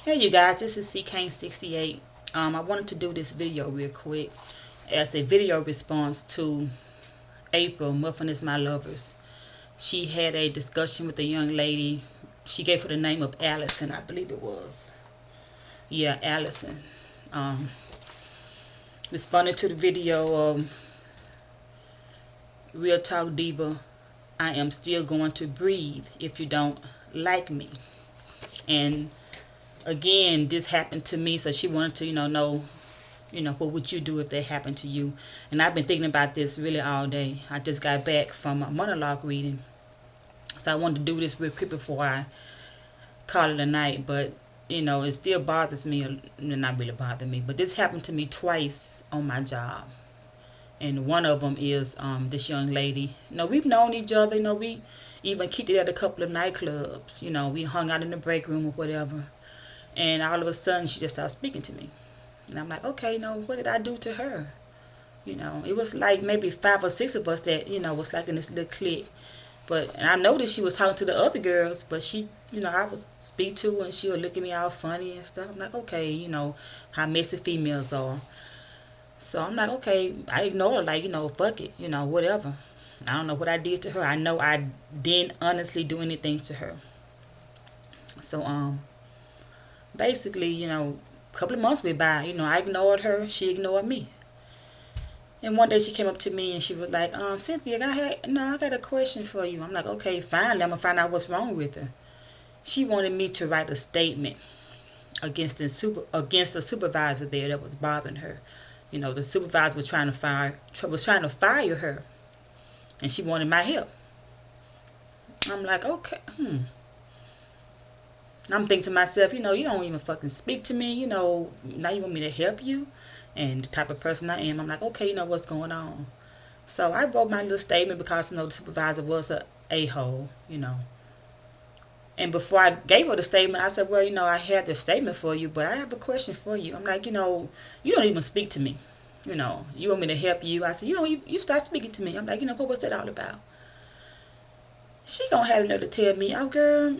Hey you guys, this is CK68. I wanted to do this video real quick as a video response to April, Muffin is My Lovers. She had a discussion with a young lady. She gave her the name of Allison, I believe it was. Yeah, Allison. Um, Responded to the video of Real Talk Diva, I am still going to breathe if you don't like me. And again, this happened to me, so she wanted to, know, what would you do if that happened to you? And I've been thinking about this really all day. I just got back from a monologue reading, so I wanted to do this real quick before I call it a night. But it still bothers me. Not really bothering me, but this happened to me twice on my job. And one of them is this young lady. We've known each other. We even kicked it at a couple of nightclubs. We hung out in the break room or whatever. And all of a sudden, she just started speaking to me. And I'm like, okay, what did I do to her? It was like maybe 5 or 6 of us that, was like in this little clique. And I noticed she was talking to the other girls, but she, I would speak to her and she would look at me all funny and stuff. I'm like, okay, how messy females are. So I'm like, okay, I ignored her, like, fuck it, whatever. I don't know what I did to her. I know I didn't honestly do anything to her. So, basically, a couple of months went by. I ignored her. She ignored me. And one day she came up to me and she was like, Cynthia, I got a question for you. I'm like, okay, finally, I'm going to find out what's wrong with her. She wanted me to write a statement against the supervisor there that was bothering her. The supervisor was trying to fire her, and she wanted my help. I'm like, okay, I'm thinking to myself, you don't even fucking speak to me, now you want me to help you? And the type of person I am, I'm like, okay, what's going on? So I wrote my little statement because, the supervisor was a a-hole, And before I gave her the statement, I said, well, I have the statement for you, but I have a question for you. I'm like, you don't even speak to me. You want me to help you. I said, you start speaking to me. I'm like, what was that all about? She gonna have enough to tell me, oh, girl,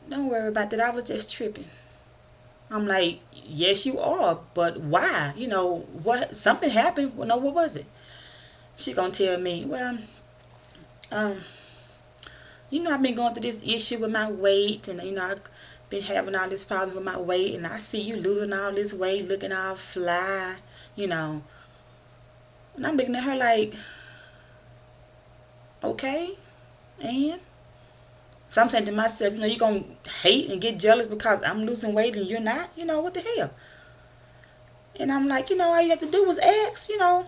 don't worry about that. I was just tripping. I'm like, yes, you are, but why? What? Something happened. Well, no, what was it? She gonna tell me, well, um, I've been going through this issue with my weight, and I've been having all this problems with my weight, and I see you losing all this weight, looking all fly, And I'm looking at her like, okay, and so I'm saying to myself, you're going to hate and get jealous because I'm losing weight and you're not? What the hell? And I'm like, all you have to do was ask, all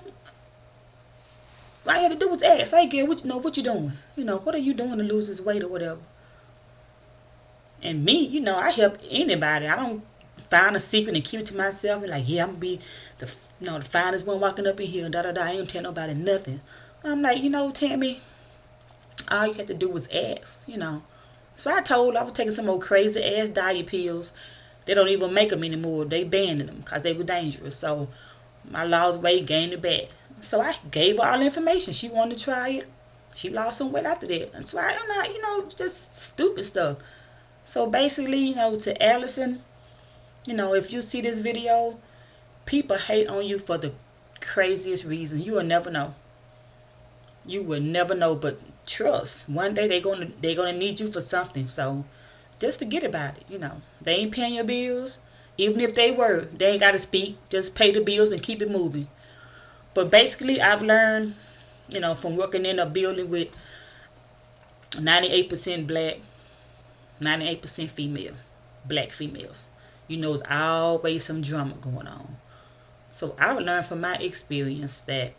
you have to do was ask. Hey, girl, what you doing? What are you doing to lose this weight or whatever? And me, I help anybody. I don't find a secret and keep it to myself and like, yeah, I'm going to be the finest one walking up in here, da-da-da. I ain't tell nobody nothing. I'm like, Tammy, all you have to do was ask, So I told her I was taking some old crazy ass diet pills. They don't even make them anymore. They banned them because they were dangerous. So my lost weight, gained it back. So I gave her all the information. She wanted to try it. She lost some weight after that. And so I'm not, just stupid stuff. So basically, to Allison, if you see this video, people hate on you for the craziest reason. You will never know. You will never know, but trust. One day they're gonna need you for something. So just forget about it. They ain't paying your bills. Even if they were, they ain't gotta speak. Just pay the bills and keep it moving. But basically, I've learned, from working in a building with 98% black, 98% female, black females. It's always some drama going on. So I've learned from my experience that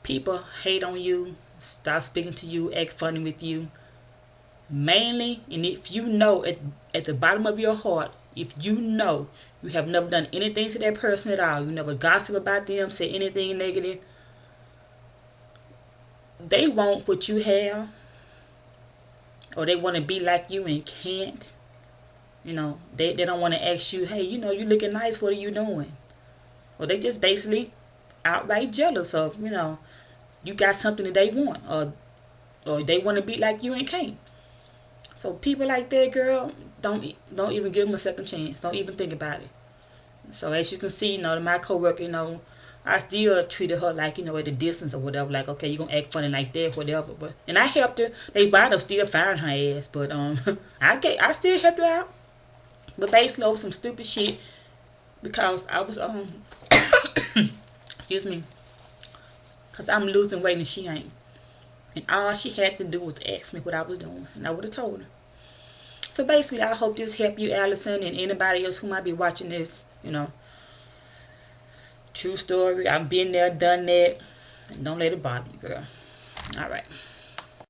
people hate on you, stop speaking to you, act funny with you. Mainly, and if at the bottom of your heart, if you have never done anything to that person at all, you never gossip about them, say anything negative, they want what you have, or they want to be like you and can't. They don't want to ask you, hey, you looking nice, what are you doing? Or they just basically outright jealous of, you got something that they want, or they want to be like you and can't. So people like that, girl, don't even give them a second chance. Don't even think about it. So as you can see, my coworker, I still treated her like, at a distance or whatever. Like, okay, you gonna act funny like that, whatever. And I helped her. They wound up still firing her ass, but I still helped her out. But basically over some stupid shit because I was excuse me, because I'm losing weight and she ain't. And all she had to do was ask me what I was doing, and I would have told her. So basically, I hope this helped you, Allison, and anybody else who might be watching this. True story. I've been there, done that. And don't let it bother you, girl. All right.